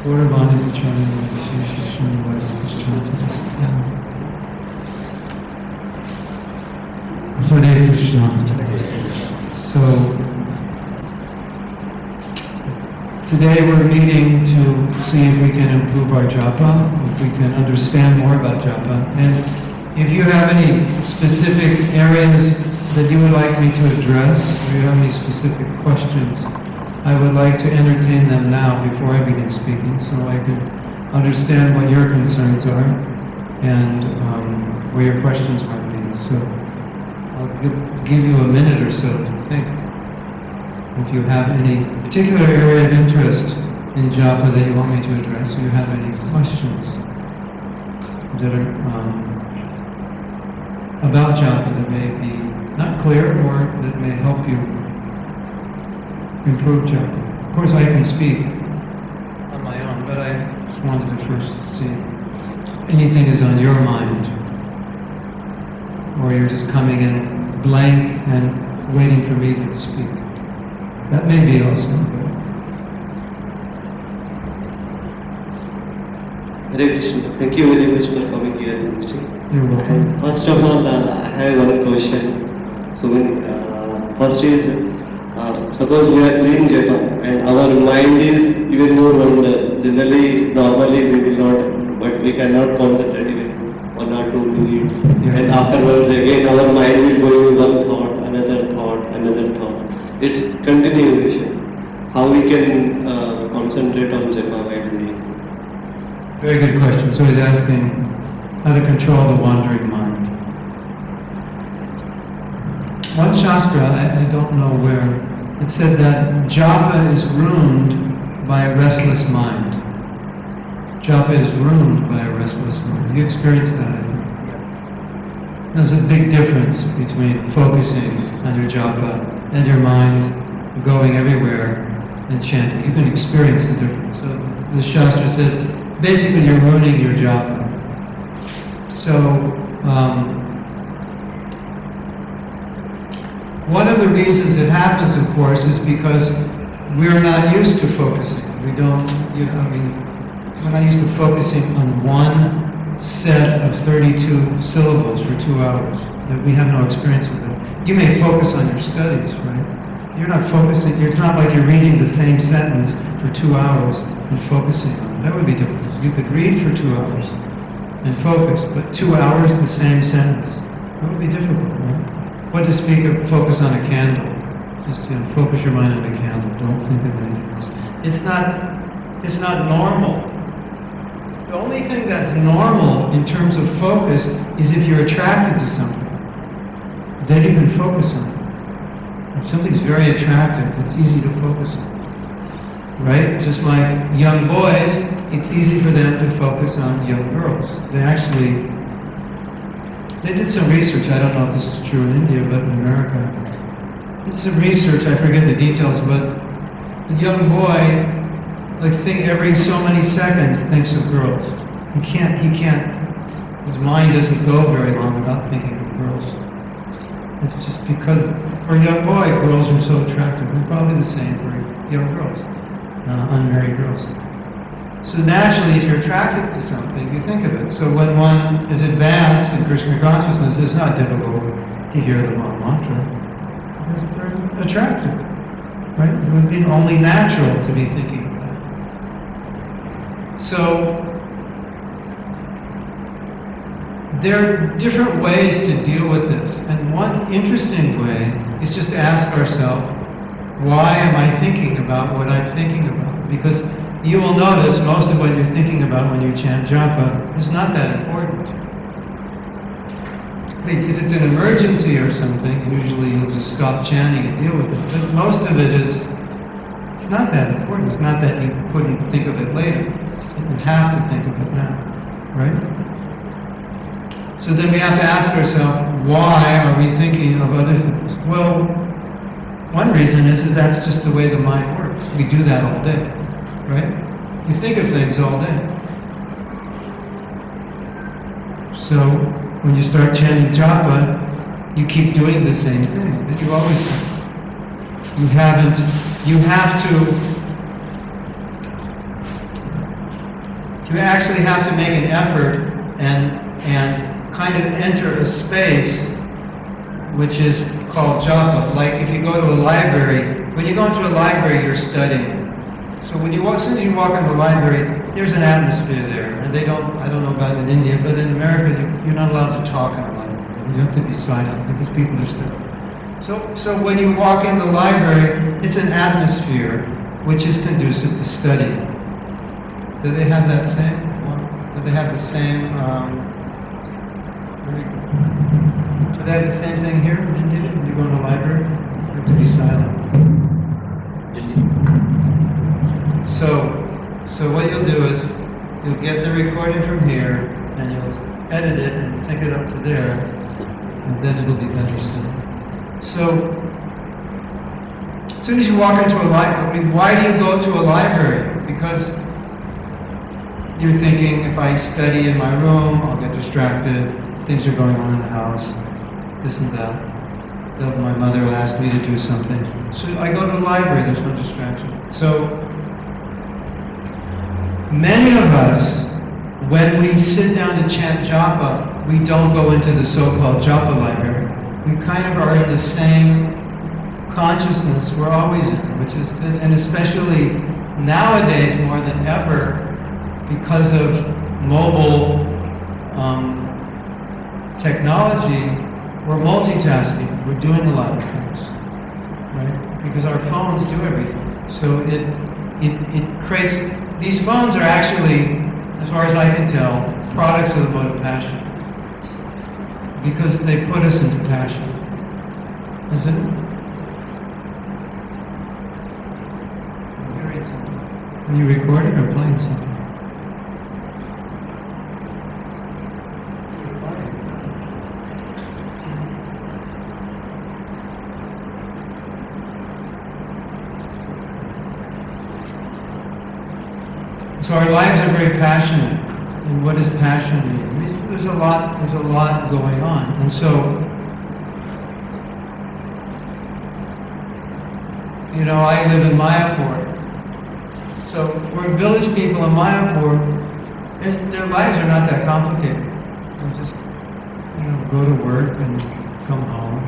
Gauravani Vichari Srishishun Chanting. Hare Krishna. So, today we're meeting to see if we can improve our japa, if we can understand more about japa. And if you have any specific areas that you would like me to address, or you have any specific questions, I would like to entertain them now before I begin speaking, so I can understand what your concerns are and where your questions might be. So I'll give you a minute or so to think. If you have any particular area of interest in japa that you want me to address, or you have any questions that are about japa that may be not clear or that may help you improve japa. Of course, I can speak on my own, but I just wanted to first see if anything is on your mind, or you're just coming in blank and waiting for me to speak. That may be also good. Hare Krishna. Thank you very much for coming here and listening. You're welcome. First of all, I have one question. So, first is, suppose we are doing japa and our mind is even more wonder. Generally, normally we will not, but we cannot concentrate even 1 or 2 minutes. Yeah. And afterwards, again, our mind will go in one thought, another thought, another thought. It's continuation. How we can concentrate on japa while doing? Very good question. So he's asking how to control the wandering mind. One shastra, I don't know where, it said that japa is ruined by a restless mind. Japa is ruined by a restless mind. You experienced that, I think. There's a big difference between focusing on your japa and your mind going everywhere and chanting. You can experience the difference. So the shastra says, basically you're ruining your japa. So, one of the reasons it happens, of course, is because we're not used to focusing. We're not used to focusing on one set of 32 syllables for 2 hours. We have no experience with that. You may focus on your studies, right? You're not focusing, it's not like you're reading the same sentence for 2 hours and focusing on it. That would be difficult. You could read for 2 hours and focus, but 2 hours the same sentence. That would be difficult, right? What to speak of focus on a candle? Just focus your mind on a candle. Don't think of anything else. It's not normal. The only thing that's normal in terms of focus is if you're attracted to something. Then you can focus on it. If something's very attractive, it's easy to focus on. Right? Just like young boys, it's easy for them to focus on young girls. They did some research, I don't know if this is true in India, but in America. Did some research, I forget the details, but the young boy, every so many seconds thinks of girls. He can't, his mind doesn't go very long without thinking of girls. It's just because, for a young boy, girls are so attractive. It's probably the same for young girls, unmarried girls. So naturally, if you're attracted to something, you think of it. So when one is advanced in Krishna consciousness, it's not difficult to hear the mantra. Because they're attractive, right? It would be only natural to be thinking of that. So there are different ways to deal with this. And one interesting way is just to ask ourselves, why am I thinking about what I'm thinking about? Because you will notice most of what you're thinking about when you chant japa is not that important. If it's an emergency or something, usually you'll just stop chanting and deal with it. But most of it it's not that important. It's not that you couldn't think of it later. You have to think of it now, right? So then we have to ask ourselves, why are we thinking of other things? Well, one reason is that's just the way the mind works. We do that all day. Right? You think of things all day. So when you start chanting japa, you keep doing the same thing that you always do. You have to you actually have to make an effort and kind of enter a space which is called japa. Like if you go to a library, when you go into a library, you're studying. So when you walk, as soon as you walk in the library, there's an atmosphere there. And they don't, I don't know about in India, but in America, you're not allowed to talk in a library. You have to be silent because people are studying. So when you walk in the library, it's an atmosphere which is conducive to study. Do they have that same? Do they have the same? Do they have the same thing here in India? When you go to the library, you have to be silent. So what you'll do is you'll get the recording from here and you'll edit it and sync it up to there, and then it'll be better soon. So as soon as you walk into a library, why do you go to a library? Because you're thinking, if I study in my room, I'll get distracted, things are going on in the house, this and that. My mother will ask me to do something. So I go to the library, there's no distraction. So many of us, when we sit down to chant japa, we don't go into the so-called japa library. We kind of are in the same consciousness we're always in, which is, and especially nowadays more than ever, because of mobile technology, we're multitasking. We're doing a lot of things, right? Because our phones do everything. So it creates. These phones are actually, as far as I can tell, products of the mode of passion, because they put us into passion. Is it? I'm hearing something. Are you recording or playing something? So our lives are very passionate. And what does passion mean? There's a lot going on. And so, you know, I live in Mayapur. So for village people in Mayapur, their lives are not that complicated. They just, you know, go to work and come home,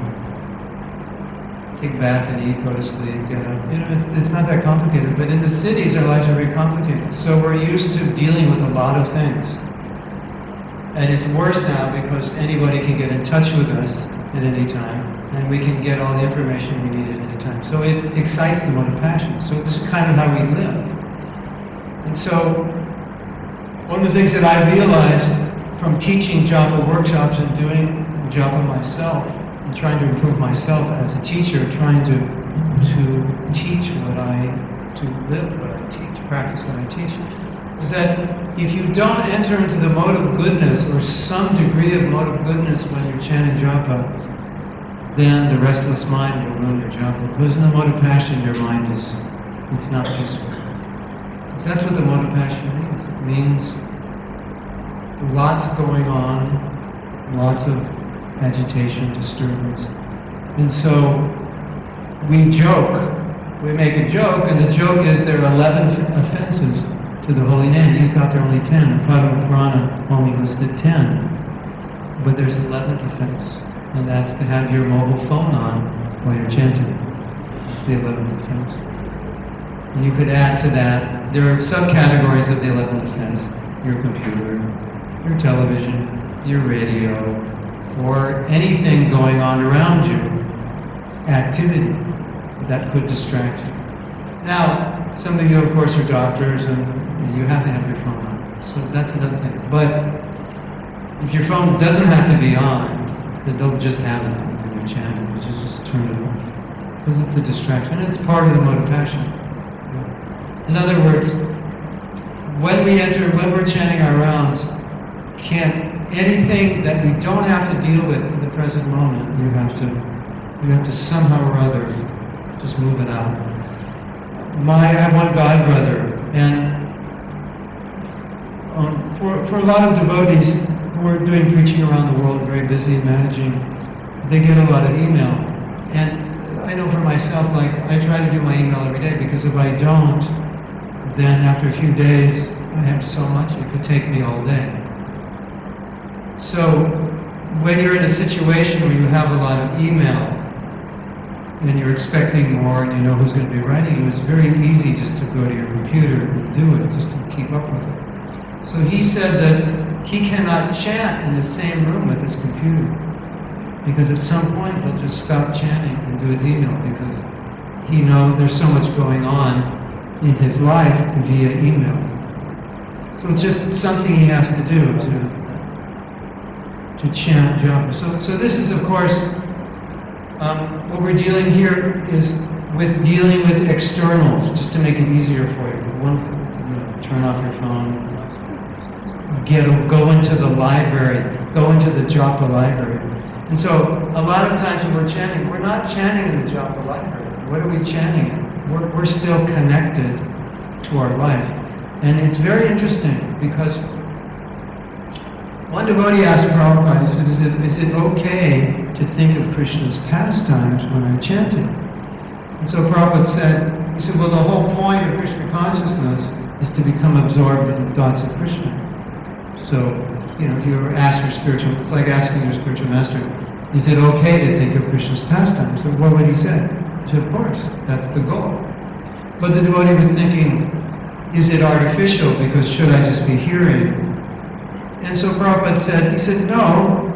take a bath and eat, go to sleep, get up. You know, it's not that complicated. But in the cities, our lives are very complicated. So we're used to dealing with a lot of things. And it's worse now because anybody can get in touch with us at any time, and we can get all the information we need at any time. So it excites the mode of passion. So this is kind of how we live. And so one of the things that I realized from teaching japa workshops and doing japa myself, and trying to improve myself as a teacher, trying to teach to live what I teach, practice what I teach, is that if you don't enter into the mode of goodness, or some degree of mode of goodness when you're chanting japa, then the restless mind will ruin your japa. Because in the mode of passion, your mind it's not peaceful. So that's what the mode of passion means. It means lots going on, lots of agitation, disturbance. And so we joke. We make a joke, and the joke is there are 11 offenses to the holy name. You thought there were only 10. The Padma Purana only listed 10. But there's 11th offense, and that's to have your mobile phone on while you're chanting. It's the 11th offense. And you could add to that, there are subcategories of the 11th offense. Your computer, your television, your radio, or anything going on around you, activity that could distract you. Now, some of you, of course, are doctors, and you have to have your phone on. So that's another thing. But if your phone doesn't have to be on, then don't just have it when you're chanting. Just turn it off. Because it's a distraction. It's part of the mode of passion. In other words, when we're chanting our rounds, anything that we don't have to deal with in the present moment, you have to somehow or other just move it out. I have one godbrother, and for a lot of devotees who are doing preaching around the world, very busy managing, they get a lot of email. And I know for myself, like, I try to do my email every day, because if I don't, then after a few days, I have so much, it could take me all day. So when you're in a situation where you have a lot of email and you're expecting more and you know who's going to be writing you, it's very easy just to go to your computer and do it, just to keep up with it. So he said that he cannot chant in the same room with his computer, because at some point he'll just stop chanting and do his email, because he knows there's so much going on in his life via email. So it's just something he has to do to chant japa. So this is, of course, what we're dealing here is with dealing with externals, just to make it easier for you. One, turn off your phone, go into the library, go into the japa library. And so a lot of times when we're chanting, we're not chanting in the japa library. What are we chanting in? We're still connected to our life. And it's very interesting, because one devotee asked Prabhupada, is it okay to think of Krishna's pastimes when I'm chanting? And so Prabhupada said, well, the whole point of Krishna consciousness is to become absorbed in the thoughts of Krishna. So, if you ever ask your spiritual, it's like asking your spiritual master, is it okay to think of Krishna's pastimes? So what would he say? He said, of course, that's the goal. But the devotee was thinking, is it artificial, because should I just be hearing? And so Prabhupada said, no,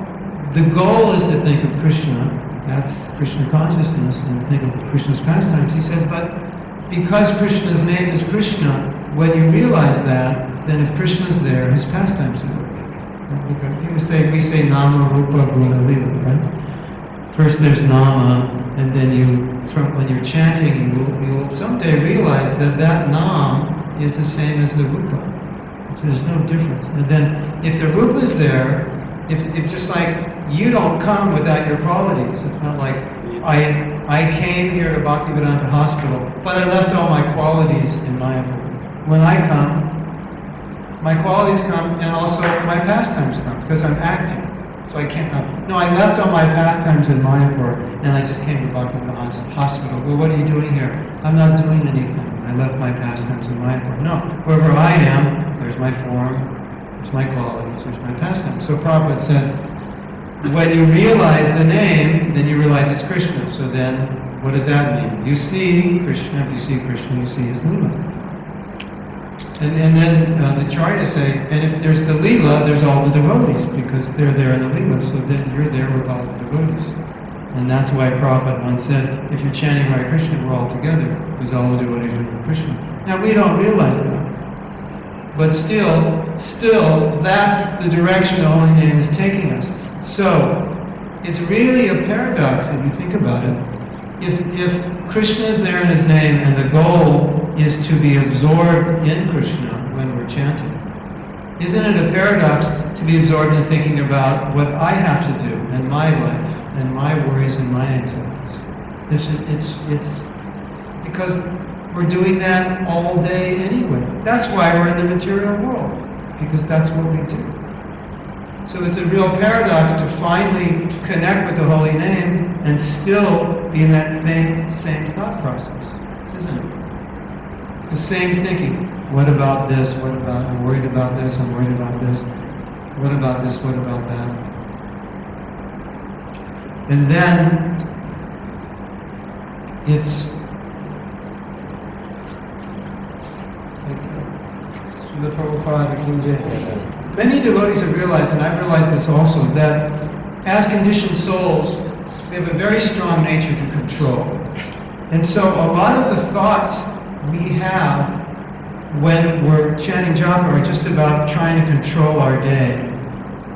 the goal is to think of Krishna, that's Krishna consciousness, and think of Krishna's pastimes. He said, but because Krishna's name is Krishna, when you realize that, then if Krishna's there, his pastimes are there. We say Nama, Rupa, Guna, Lila, right? First there's Nama, and then when you're chanting, you'll someday realize that Nam is the same as the Rupa. So there's no difference. And then if the Rupa is there, if just like you don't come without your qualities, it's not like I came here to Bhaktivedanta Hospital, but I left all my qualities in Mayapur. When I come, my qualities come, and also my pastimes come, because I'm acting. So I can't, I left all my pastimes in Mayapur, and I just came to Bhaktivedanta Hospital. Well, what are you doing here? I'm not doing anything. I left my pastimes in Mayapur. No, wherever I am, there's my form, there's my qualities, there's my pastimes. So Prabhupada said, when you realize the name, then you realize it's Krishna. So then, what does that mean? You see Krishna, if you see Krishna, you see his Lila. And then the Acharyas say, and if there's the Leela, there's all the devotees, because they're there in the Leela, so then you're there with all the devotees. And that's why Prabhupada once said, if you're chanting Hare Krishna, we're all together, because all the devotees are with Krishna. Now we don't realize that. But still, that's the direction the Holy Name is taking us. So, it's really a paradox if you think about it. If Krishna is there in his name, and the goal is to be absorbed in Krishna when we're chanting, isn't it a paradox to be absorbed in thinking about what I have to do in my life, and my worries and my anxieties? It's because we're doing that all day anyway. That's why we're in the material world, because that's what we do. So it's a real paradox to finally connect with the Holy Name and still be in that same thought process, isn't it? The same thinking. What about this? What about, I'm worried about this, I'm worried about this. What about this? What about that? And then it's the Prabhupada. Many devotees have realized, and I've realized this also, that as conditioned souls, we have a very strong nature to control. And so a lot of the thoughts we have when we're chanting japa are just about trying to control our day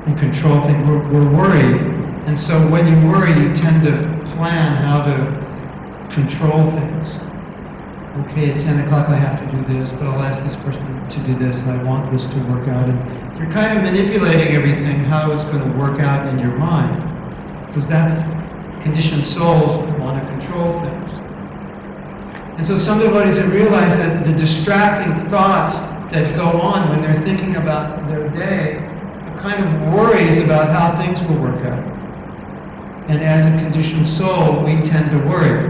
and control things. We're worried. And so when you worry, you tend to plan how to control things. Okay, at 10 o'clock I have to do this, but I'll ask this person to do this, and I want this to work out. And you're kind of manipulating everything, how it's going to work out in your mind. Because that's conditioned souls want to control things. And so some devotees have realized that the distracting thoughts that go on when they're thinking about their day are kind of worries about how things will work out. And as a conditioned soul, we tend to worry,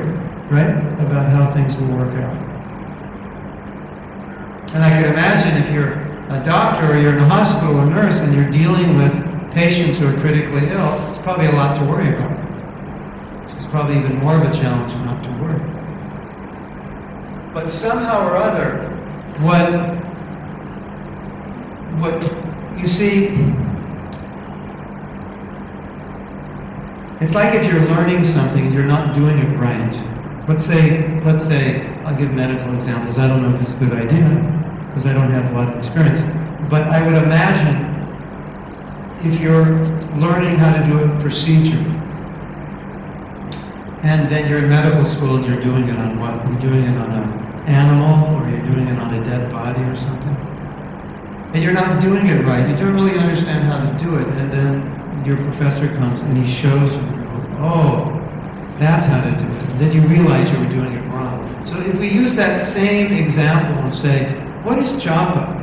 right, about how things will work out. And I can imagine if you're a doctor or you're in a hospital or nurse and you're dealing with patients who are critically ill, it's probably a lot to worry about. It's probably even more of a challenge not to worry. But somehow or other, what you see, it's like if you're learning something and you're not doing it right. Let's say, I'll give medical examples. I don't know if it's a good idea, because I don't have a lot of experience. But I would imagine if you're learning how to do a procedure, and then you're in medical school and you're doing it on what? You're doing it on an animal, or you're doing it on a dead body or something. And you're not doing it right. You don't really understand how to do it. And then your professor comes and he shows you, oh, that's how to do it. And then you realize you were doing it wrong. So if we use that same example and say, what is japa?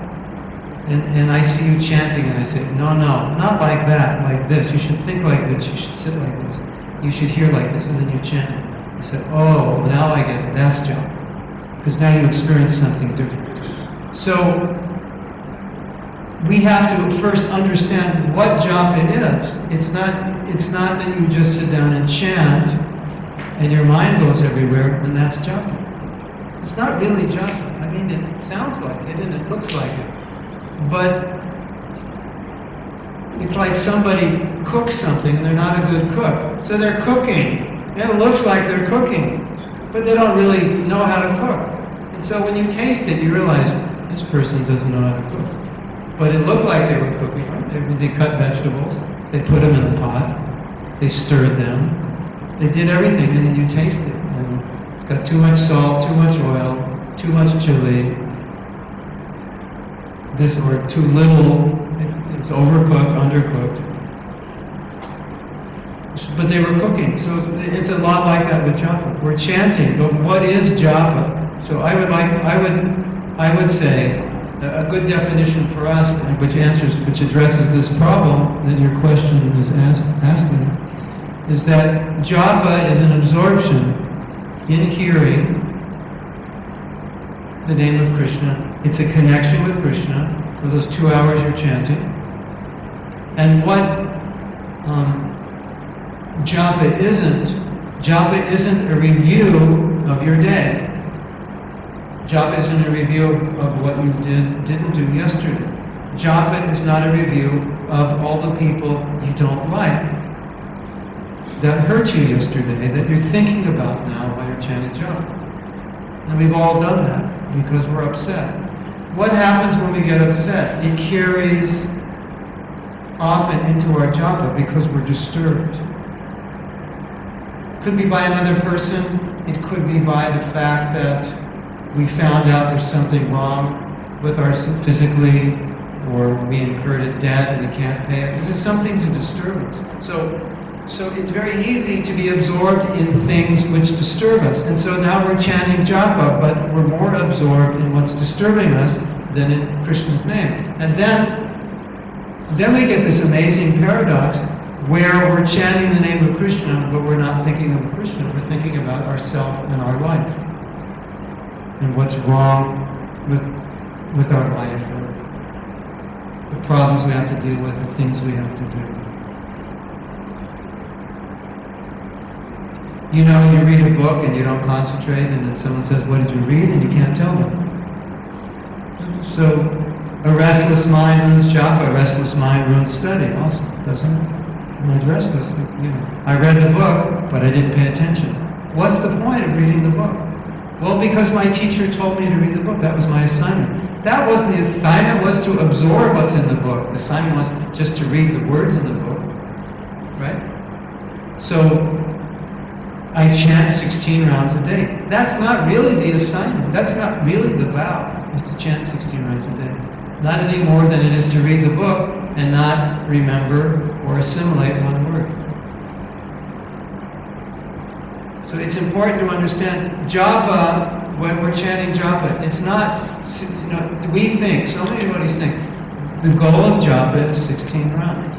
And I see you chanting and I say, no, not like that, like this. You should think like this. You should sit like this. You should hear like this. And then you chant. You say, oh, now I get it. That's japa. Because now you experience something different. So we have to first understand what japa is. It's not that you just sit down and chant and your mind goes everywhere and that's japa. It's not really japa. I mean, it sounds like it and it looks like it. But it's like somebody cooks something and they're not a good cook. So they're cooking. And it looks like they're cooking, but they don't really know how to cook. And so when you taste it, you realize this person doesn't know how to cook. But it looked like they were cooking, right? They cut vegetables, they put them in a pot, they stirred them, they did everything, and then you taste it. And it's got too much salt, too much oil, too much chili, this or too little, it's overcooked, undercooked. But they were cooking, so it's a lot like that with japa. We're chanting, but what is japa? So I would say a good definition for us, which addresses this problem that your question is asking, is that japa is an absorption in hearing the name of Krishna. It's a connection with Krishna for those 2 hours you're chanting. And what japa isn't a review of your day. Japa isn't a review of what you didn't do yesterday. Japa is not a review of all the people you don't like that hurt you yesterday, that you're thinking about now while you're chanting japa. And we've all done that because we're upset. What happens when we get upset? It carries often into our japa because we're disturbed. Could be by another person. It could be by the fact that we found out there's something wrong with us physically, or we incurred a debt and we can't pay it. This is something to disturb us. So it's very easy to be absorbed in things which disturb us. And so now we're chanting japa, but we're more absorbed in what's disturbing us than in Krishna's name. And then we get this amazing paradox where we're chanting the name of Krishna, but we're not thinking of Krishna. We're thinking about ourselves and our life, and what's wrong with our life, or the problems we have to deal with, the things we have to do. You know, you read a book and you don't concentrate, and then someone says, what did you read? And you can't tell them. So, a restless mind ruins japa, a restless mind ruins study also, doesn't it? And I was restless, I read the book, but I didn't pay attention. What's the point of reading the book? Well, because my teacher told me to read the book. That was my assignment. That wasn't the assignment, was to absorb what's in the book. The assignment was just to read the words in the book, right? So, I chant 16 rounds a day. That's not really the assignment. That's not really the vow, is to chant 16 rounds a day. Not any more than it is to read the book and not remember or assimilate one word. So it's important to understand japa, when we're chanting japa, it's not, we think, so many devotees think, the goal of japa is 16 rounds.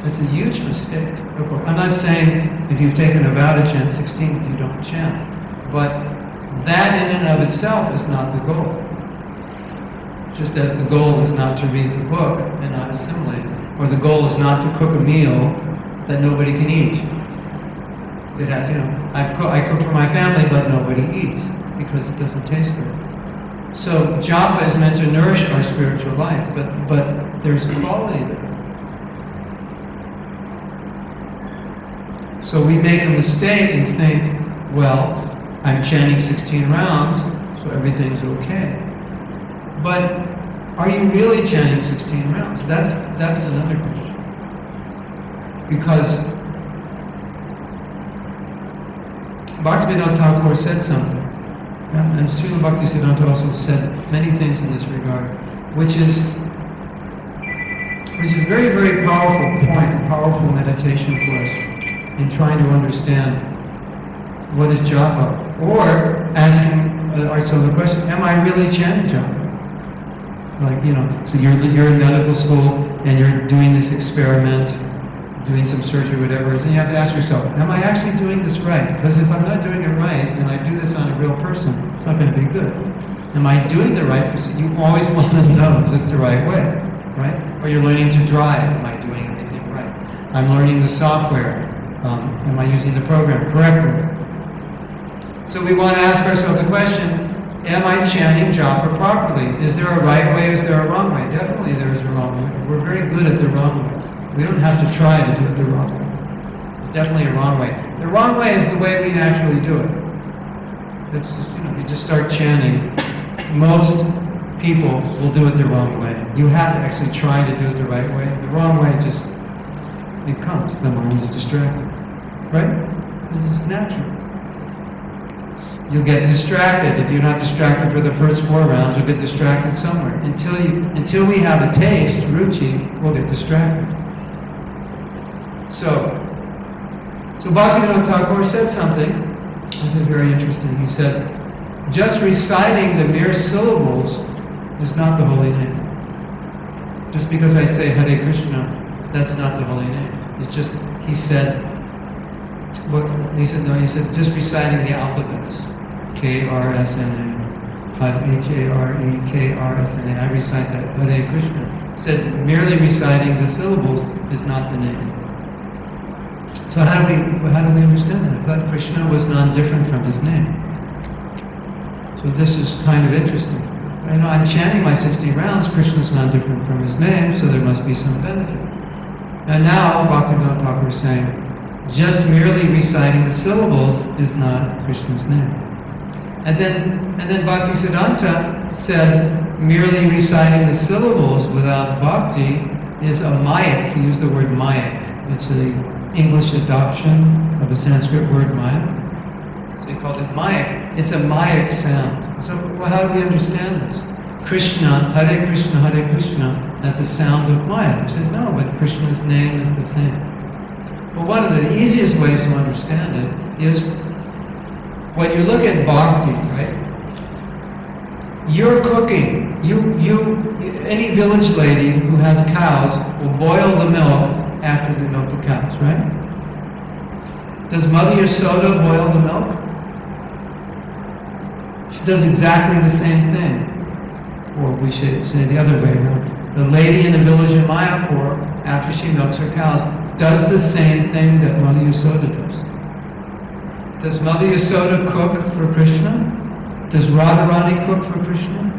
That's a huge mistake. I'm not saying if you've taken a vow to chant 16, you don't chant. But that in and of itself is not the goal. Just as the goal is not to read the book and not assimilate, or the goal is not to cook a meal that nobody can eat. It has, I cook for my family, but nobody eats because it doesn't taste good. So japa is meant to nourish our spiritual life, but there's quality there. So we make a mistake and think, well, I'm chanting 16 rounds, so everything's okay. But are you really chanting 16 rounds? That's another question. Because Bhaktivinoda Thakur said something, and Srila Bhaktisiddhanta also said many things in this regard, which is a very, very powerful point, a powerful meditation for us in trying to understand what is japa, or asking ourselves the question, am I really chanting japa? Like, so you're in medical school and you're doing this experiment, doing some surgery, whatever, and you have to ask yourself, am I actually doing this right? Because if I'm not doing it right, and I do this on a real person, it's not going to be good. Am I doing the right person? You always want to know, is this the right way, right? Or you're learning to drive, am I doing anything right? I'm learning the software, am I using the program correctly? So we want to ask ourselves the question, am I chanting japa properly? Is there a right way, is there a wrong way? Definitely there is a wrong way. We're very good at the wrong way. We don't have to try to do it the wrong way. It's definitely a wrong way. The wrong way is the way we naturally do it. It's just, you just start chanting. Most people will do it the wrong way. You have to actually try to do it the right way. The wrong way it comes. The mind is distracted. Right? It's just natural. You'll get distracted. If you're not distracted for the first 4 rounds, you'll get distracted somewhere. Until we have a taste, ruchi, we'll get distracted. So Bhaktivinoda Thakur said something which is very interesting. He said, just reciting the mere syllables is not the holy name. Just because I say Hare Krishna, that's not the holy name. It's just, he said, just reciting the alphabets. K-R-S-N-A. H-A-R-E-K-R-S-N-A. I recite that, Hare Krishna. He said, merely reciting the syllables is not the name. So how do we understand that? That Krishna was non-different from his name. So this is kind of interesting. I'm chanting my 60 rounds, Krishna's non-different from his name, so there must be some benefit. And now Bhaktivinoda Thakur is saying, just merely reciting the syllables is not Krishna's name. And then Bhaktisiddhanta said, merely reciting the syllables without bhakti is a mayak. He used the word mayak. It's an English adoption of a Sanskrit word maya. So he called it mayak. It's a mayak sound. So how do we understand this? Krishna, Hare Krishna, that's a sound of maya. He said, no, but Krishna's name is the same. Well, one of the easiest ways to understand it is when you look at bhakti, right? You're cooking. Any village lady who has cows will boil the milk after they milk the cows, right? Does Mother Yasoda boil the milk? She does exactly the same thing. Or we should say the other way around. The lady in the village of Mayapur, after she milks her cows, does the same thing that Mother Yasoda does. Does Mother Yasoda cook for Krishna? Does Radharani cook for Krishna?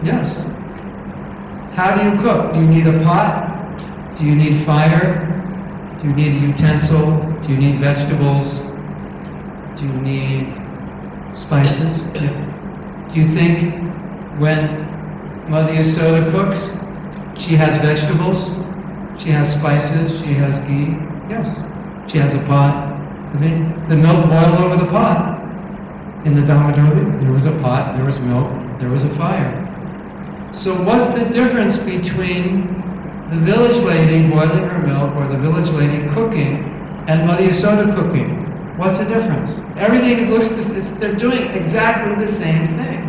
Yes. How do you cook? Do you need a pot? Do you need fire? Do you need a utensil? Do you need vegetables? Do you need spices? Yeah. Do you think when Mother Yasoda cooks, she has vegetables? She has spices? She has ghee? Yes. She has a pot. The milk boiled over the pot. In the Dhammadoli, there was a pot, there was milk, there was a fire. So what's the difference between the village lady boiling her milk or the village lady cooking and Mother Yasoda cooking? What's the difference? Everything looks, they're doing exactly the same thing.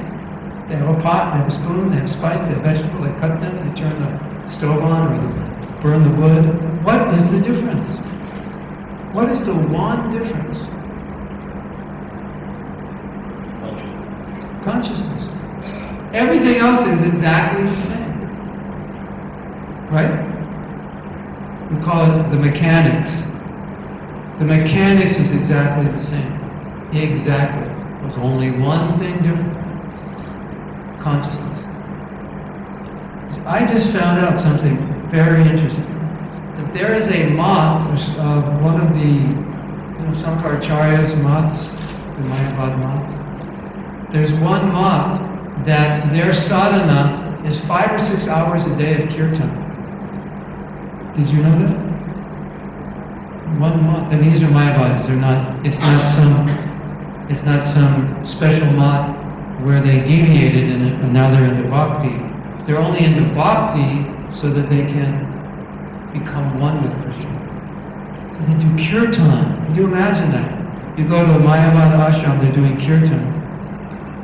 They have a pot, they have a spoon, they have spice, they have vegetable, they cut them, they turn the stove on or they burn the wood. What is the difference? What is the one difference? Consciousness. Everything else is exactly the same. Right? We call it the mechanics. The mechanics is exactly the same. Exactly. There's only one thing different. Consciousness. I just found out something very interesting. That there is a month of one of the Sankaracharya's months, the Mayavad months. There's one month that their sadhana is 5 or 6 hours a day of kirtan. Did you know that? 1 month. And these are Mayavadis. It's not some special month where they deviated and now they're into bhakti. They're only into bhakti so that they can become one with Krishna. So they do kirtan. Can you imagine that? You go to a Mayavad ashram, they're doing kirtan.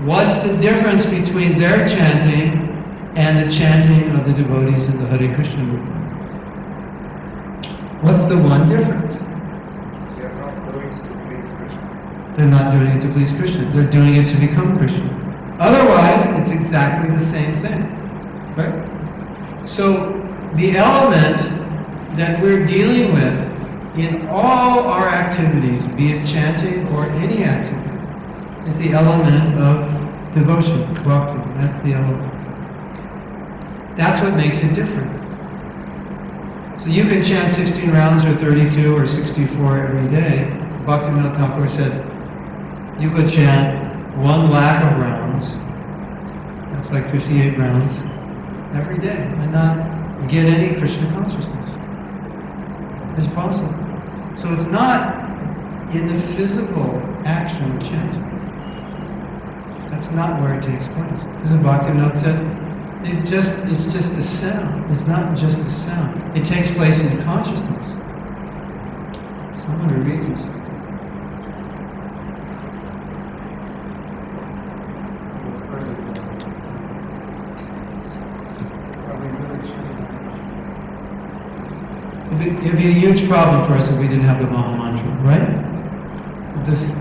What's the difference between their chanting and the chanting of the devotees in the Hare Krishna movement? What's the one difference? They are not doing it to please Krishna. They're not doing it to please Krishna. They're doing it to become Krishna. Otherwise, it's exactly the same thing. Right? So, the element that we're dealing with in all our activities, be it chanting or any activity, is the element of devotion, bhakti. That's the element. That's what makes it different. So you can chant 16 rounds or 32 or 64 every day. Bhaktivinoda Thakur said, you could chant 1 lakh of rounds, that's like 58 rounds, every day, and not get any Krishna consciousness. It's possible. So it's not in the physical action of chanting. That's not where it takes place. This is Bhaktivinoda said, it's just a sound. It's not just a sound. It takes place in consciousness. So I'm going to read you something. It'd be a huge problem for us if we didn't have the Maha Mantra, right? Just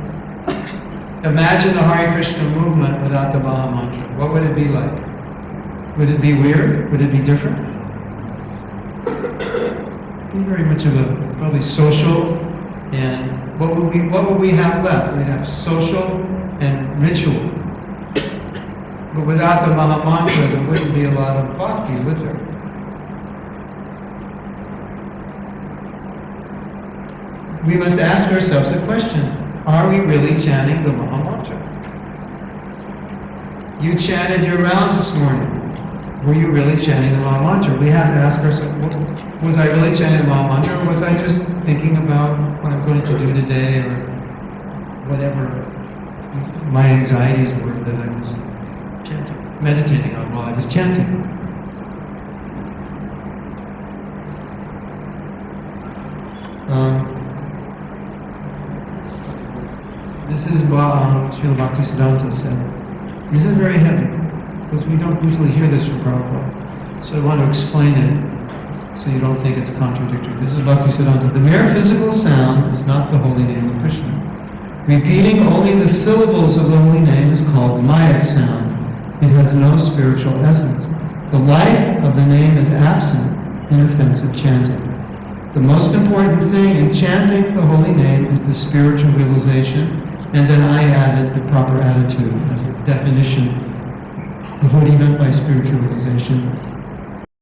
imagine the Hare Krishna movement without the Maha Mantra. What would it be like? Would it be weird? Would it be different? It'd be very much of a probably social, and what would we have left? We'd have social and ritual. But without the Maha Mantra, there wouldn't be a lot of bhakti, would there? We must ask ourselves a question. Are we really chanting the Maha Mantra? You chanted your rounds this morning. Were you really chanting the Maha Mantra? We have to ask ourselves, was I really chanting the Maha Mantra, or was I just thinking about what I'm going to do today, or whatever my anxieties were that I was chanting, meditating on while I was chanting? This is what Srila Bhaktisiddhanta said. This is very heavy, because we don't usually hear this from Prabhupada. So I want to explain it, so you don't think it's contradictory. This is Bhaktisiddhanta. The mere physical sound is not the holy name of Krishna. Repeating only the syllables of the holy name is called Mayak sound. It has no spiritual essence. The life of the name is absent in offensive chanting. The most important thing in chanting the holy name is the spiritual realization, and then I added the proper attitude as a definition of what he meant by spiritual realization.